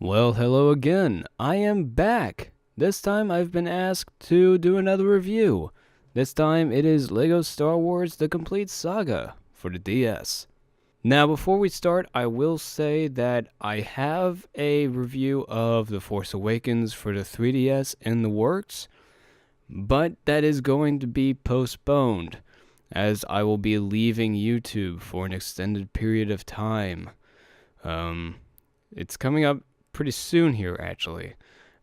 Well, hello again. I am back. This time I've been asked to do another review. This time it is LEGO Star Wars The Complete Saga for the DS. Now, before we start, I will say that I have a review of The Force Awakens for the 3DS in the works, but that is going to be postponed, as I will be leaving YouTube for an extended period of time. It's coming up pretty soon here, actually.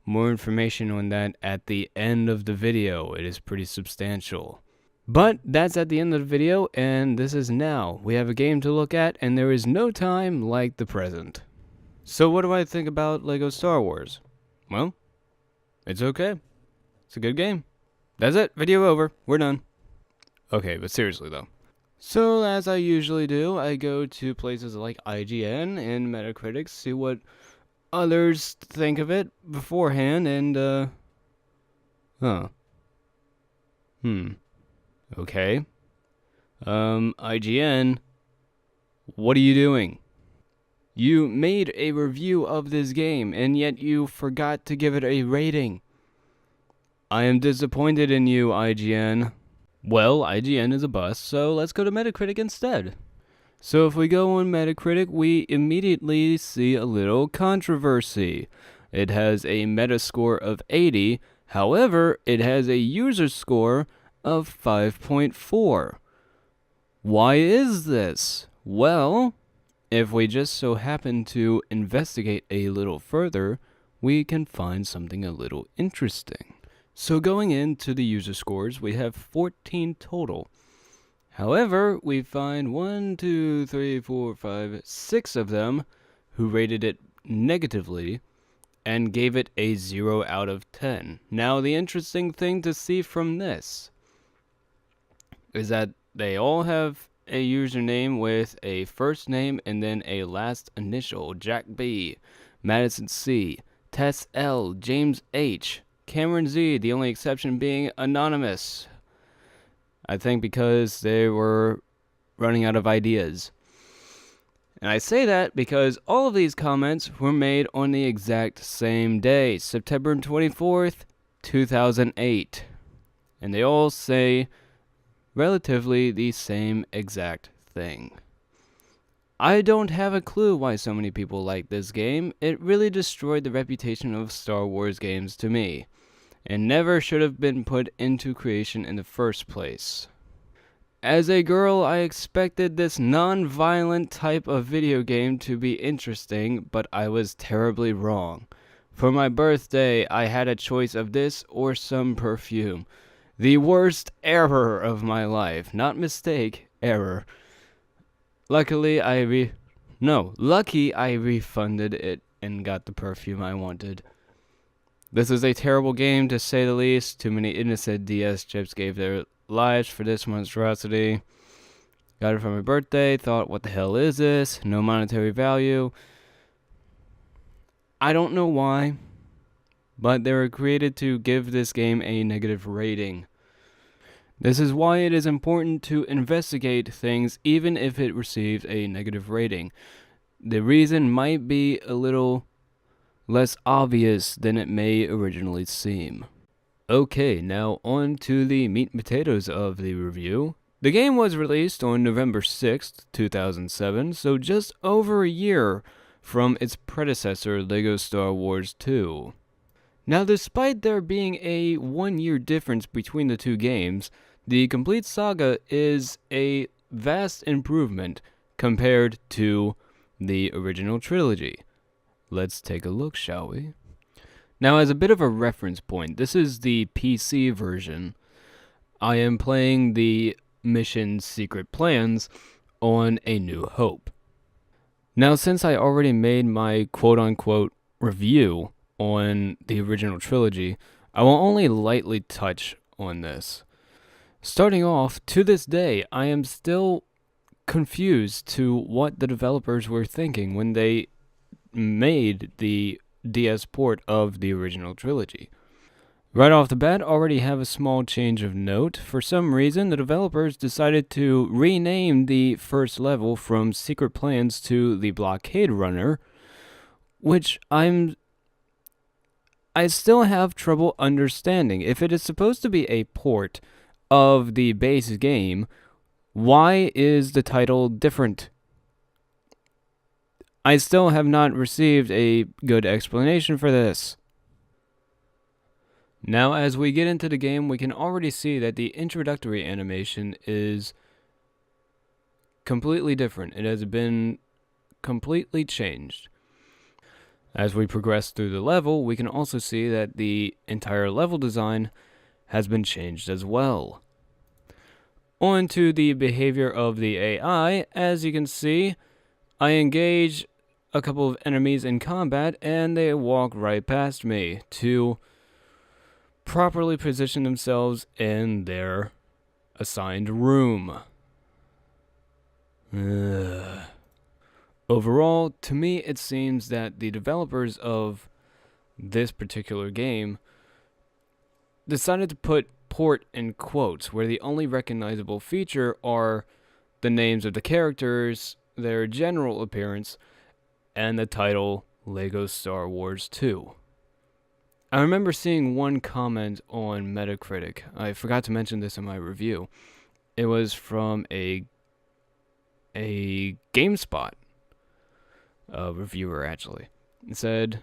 More information on that at the end of the video. It is pretty substantial. But that's at the end of the video, and this is now. We have a game to look at, and there is no time like the present. So what do I think about LEGO Star Wars? Well, it's okay. It's a good game. That's it. Video over. We're done. Okay, but seriously though. So as I usually do, I go to places like IGN and Metacritic, see what others think of it beforehand, and okay. IGN, what are you doing? You made a review of this game, and yet you forgot to give it a rating. I am disappointed in you, IGN. Well, IGN is a bust, so let's go to Metacritic instead. So if we go on Metacritic, we immediately see a little controversy. It has a Metascore of 80, however, it has a user score of 5.4. Why is this? Well, if we just so happen to investigate a little further, we can find something a little interesting. So going into the user scores, we have 14 total. However, we find 6 of them who rated it negatively and gave it a 0 out of 10. Now, the interesting thing to see from this is that they all have a username with a first name and then a last initial. Jack B, Madison C, Tess L, James H, Cameron Z, the only exception being anonymous. I think because they were running out of ideas. And I say that because all of these comments were made on the exact same day, September 24th, 2008. And they all say relatively the same exact thing. I don't have a clue why so many people like this game. It really destroyed the reputation of Star Wars games to me, and never should have been put into creation in the first place. As a girl, I expected this non-violent type of video game to be interesting, but I was terribly wrong. For my birthday, I had a choice of this or some perfume. The worst error of my life. Not mistake, error. Lucky I refunded it and got the perfume I wanted. This is a terrible game, to say the least. Too many innocent DS chips gave their lives for this monstrosity. Got it for my birthday. Thought, what the hell is this? No monetary value. I don't know why, but they were created to give this game a negative rating. This is why it is important to investigate things even if it receives a negative rating. The reason might be a little less obvious than it may originally seem. Okay, now on to the meat and potatoes of the review. The game was released on November 6th, 2007, so just over a year from its predecessor, LEGO Star Wars 2. Now, despite there being a 1-year difference between the two games, the Complete Saga is a vast improvement compared to the original trilogy. Let's take a look, shall we? Now, as a bit of a reference point, this is the PC version. I am playing the Mission Secret Plans on A New Hope. Now, since I already made my quote-unquote review on the original trilogy, I will only lightly touch on this. Starting off, to this day, I am still confused to what the developers were thinking when they made the DS port of the original trilogy. Right off the bat, already have a small change of note. For some reason, the developers decided to rename the first level from Secret Plans to the Blockade Runner, which I still have trouble understanding. If it is supposed to be a port of the base game, why is the title different? I still have not received a good explanation for this. Now, as we get into the game, we can already see that the introductory animation is completely different. It has been completely changed. As we progress through the level, we can also see that the entire level design has been changed as well. On to the behavior of the AI. As you can see, I engage a couple of enemies in combat and they walk right past me to properly position themselves in their assigned room. Overall, to me, it seems that the developers of this particular game decided to put port in quotes, where the only recognizable feature are the names of the characters, their general appearance, and the title LEGO Star Wars 2. I remember seeing one comment on Metacritic. I forgot to mention this in my review. It was from a GameSpot reviewer, actually. It said,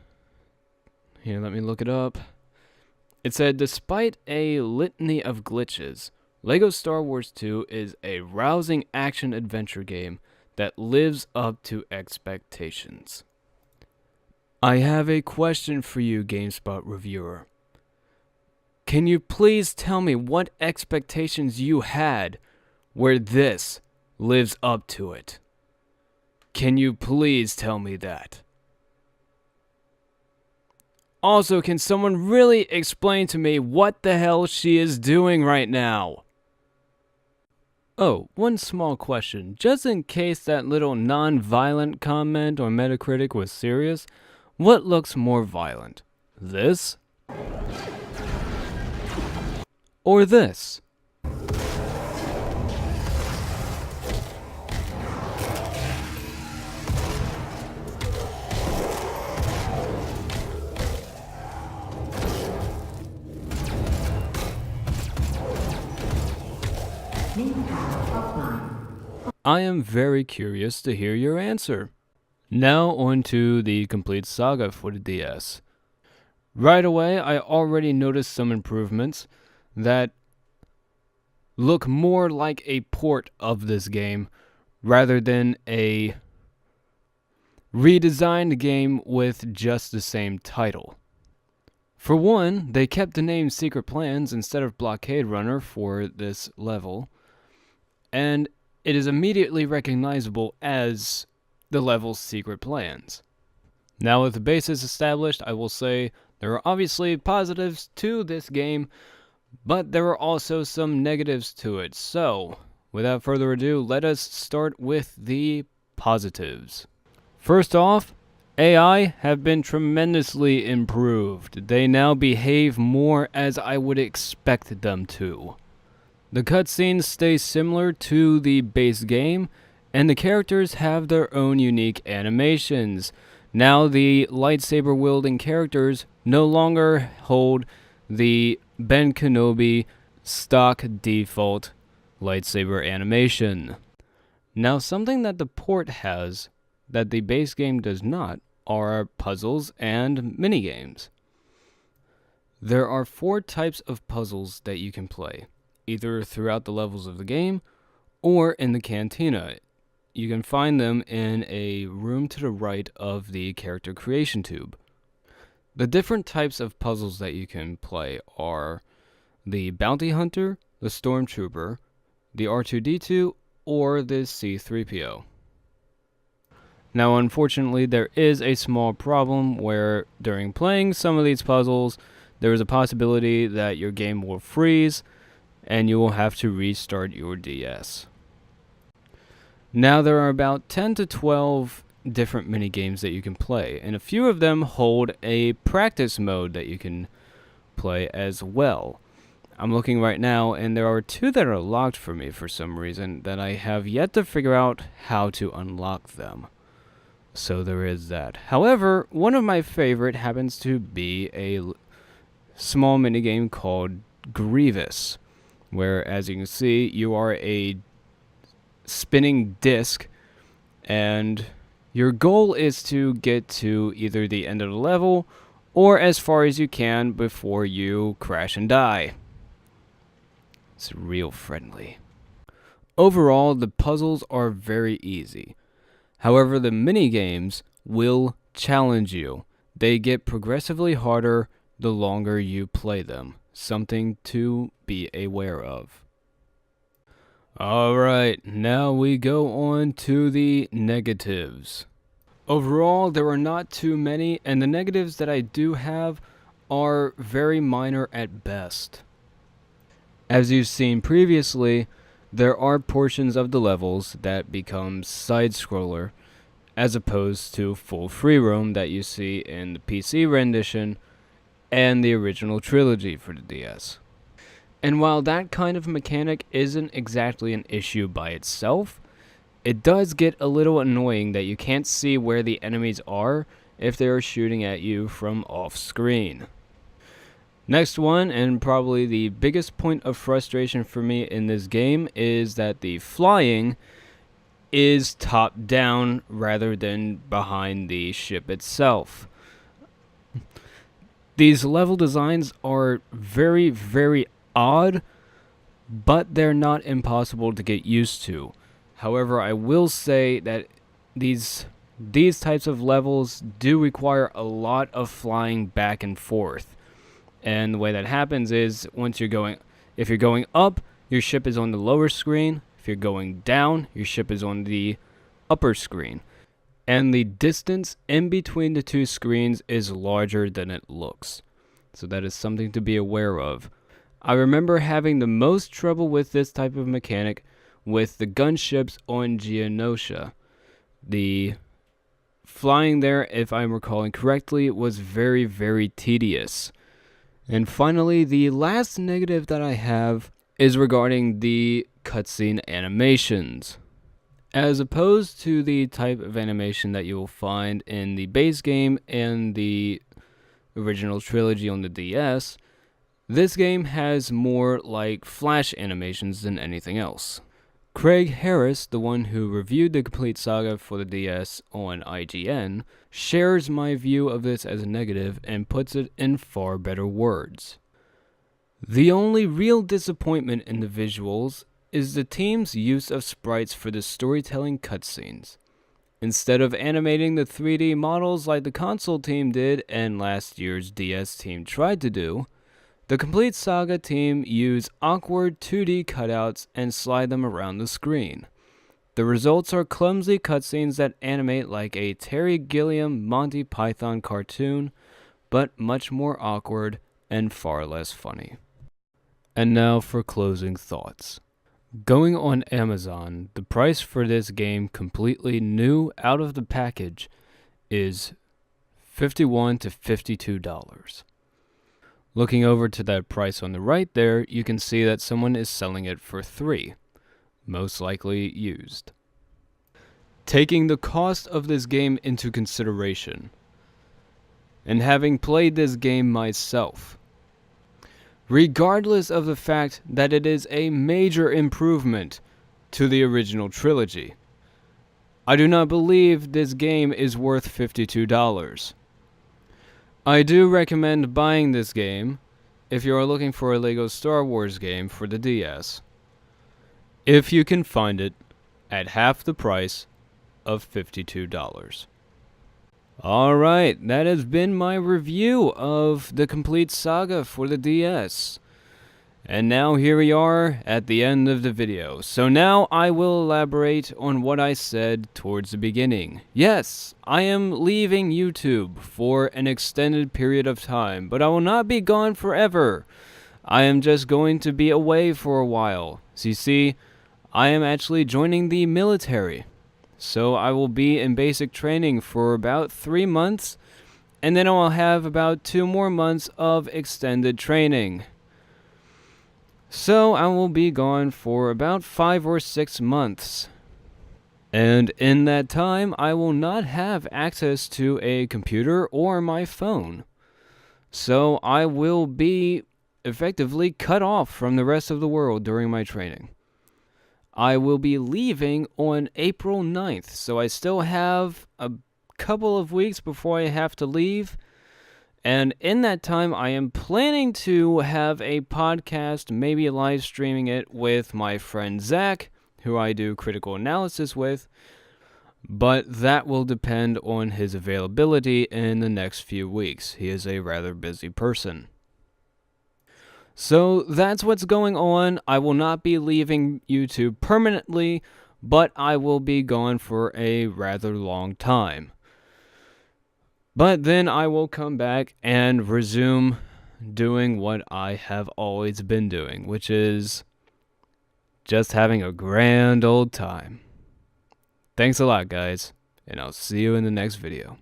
here, let me look it up. It said, despite a litany of glitches, LEGO Star Wars 2 is a rousing action-adventure game that lives up to expectations. I have a question for you, GameSpot reviewer. Can you please tell me what expectations you had where this lives up to it? Can you please tell me that? Also, can someone really explain to me what the hell she is doing right now? Oh, one small question. Just in case that little non-violent comment on Metacritic was serious, what looks more violent? This? Or this? I am very curious to hear your answer. Now on to the Complete Saga for the DS. Right away, I already noticed some improvements that look more like a port of this game rather than a redesigned game with just the same title. For one, they kept the name Secret Plans instead of Blockade Runner for this level, and it is immediately recognizable as the level's Secret Plans. Now with the basis established, I will say there are obviously positives to this game, but there are also some negatives to it. So, without further ado, let us start with the positives. First off, AI have been tremendously improved. They now behave more as I would expect them to. The cutscenes stay similar to the base game, and the characters have their own unique animations. Now the lightsaber-wielding characters no longer hold the Ben Kenobi stock default lightsaber animation. Now something that the port has that the base game does not are puzzles and minigames. There are 4 types of puzzles that you can play, either throughout the levels of the game or in the cantina. You can find them in a room to the right of the character creation tube. The different types of puzzles that you can play are the Bounty Hunter, the Stormtrooper, the R2-D2, or the C-3PO. Now, unfortunately, there is a small problem where during playing some of these puzzles, there is a possibility that your game will freeze and you will have to restart your DS. Now, there are about 10 to 12 different minigames that you can play, and a few of them hold a practice mode that you can play as well. I'm looking right now, and there are 2 that are locked for me for some reason that I have yet to figure out how to unlock them. So there is that. However, one of my favorite happens to be a small minigame called Grievous, where, as you can see, you are a spinning disc, and your goal is to get to either the end of the level or as far as you can before you crash and die. It's real friendly. Overall, the puzzles are very easy. However, the mini-games will challenge you. They get progressively harder the longer you play them. Something to be aware of. Alright, now we go on to the negatives. Overall, there are not too many, and the negatives that I do have are very minor at best. As you've seen previously, there are portions of the levels that become side-scroller, as opposed to full free roam that you see in the PC rendition and the original Trilogy for the DS. And while that kind of mechanic isn't exactly an issue by itself, it does get a little annoying that you can't see where the enemies are if they are shooting at you from off-screen. Next one, and probably the biggest point of frustration for me in this game, is that the flying is top-down rather than behind the ship itself. These level designs are very, very odd, but they're not impossible to get used to. However, I will say that these types of levels do require a lot of flying back and forth. And the way that happens is if you're going up, your ship is on the lower screen. If you're going down, your ship is on the upper screen. And the distance in between the two screens is larger than it looks. So that is something to be aware of. I remember having the most trouble with this type of mechanic with the gunships on Geonosia. The flying there, if I'm recalling correctly, was very, very tedious. And finally, the last negative that I have is regarding the cutscene animations. As opposed to the type of animation that you will find in the base game and the original Trilogy on the DS, this game has more like flash animations than anything else. Craig Harris, the one who reviewed the Complete Saga for the DS on IGN, shares my view of this as a negative and puts it in far better words. The only real disappointment in the visuals is the team's use of sprites for the storytelling cutscenes. Instead of animating the 3D models like the console team did and last year's DS team tried to do, the Complete Saga team used awkward 2D cutouts and slide them around the screen. The results are clumsy cutscenes that animate like a Terry Gilliam Monty Python cartoon, but much more awkward and far less funny. And now for closing thoughts. Going on Amazon, the price for this game completely new out of the package is $51 to $52. Looking over to that price on the right there, you can see that someone is selling it for $3, most likely used. Taking the cost of this game into consideration, and having played this game myself, regardless of the fact that it is a major improvement to the original Trilogy, I do not believe this game is worth $52. I do recommend buying this game if you are looking for a LEGO Star Wars game for the DS, if you can find it at half the price of $52. Alright, that has been my review of the Complete Saga for the DS. And now here we are at the end of the video. So now I will elaborate on what I said towards the beginning. Yes, I am leaving YouTube for an extended period of time, but I will not be gone forever. I am just going to be away for a while. So you see, I am actually joining the military. So I will be in basic training for about 3 months, and then I will have about 2 more months of extended training. So I will be gone for about 5 or 6 months. And in that time, I will not have access to a computer or my phone. So I will be effectively cut off from the rest of the world during my training. I will be leaving on April 9th, so I still have a couple of weeks before I have to leave. And in that time, I am planning to have a podcast, maybe live streaming it with my friend Zach, who I do critical analysis with. But that will depend on his availability in the next few weeks. He is a rather busy person. So that's what's going on. I will not be leaving YouTube permanently, but I will be gone for a rather long time. But then I will come back and resume doing what I have always been doing, which is just having a grand old time. Thanks a lot, guys, and I'll see you in the next video.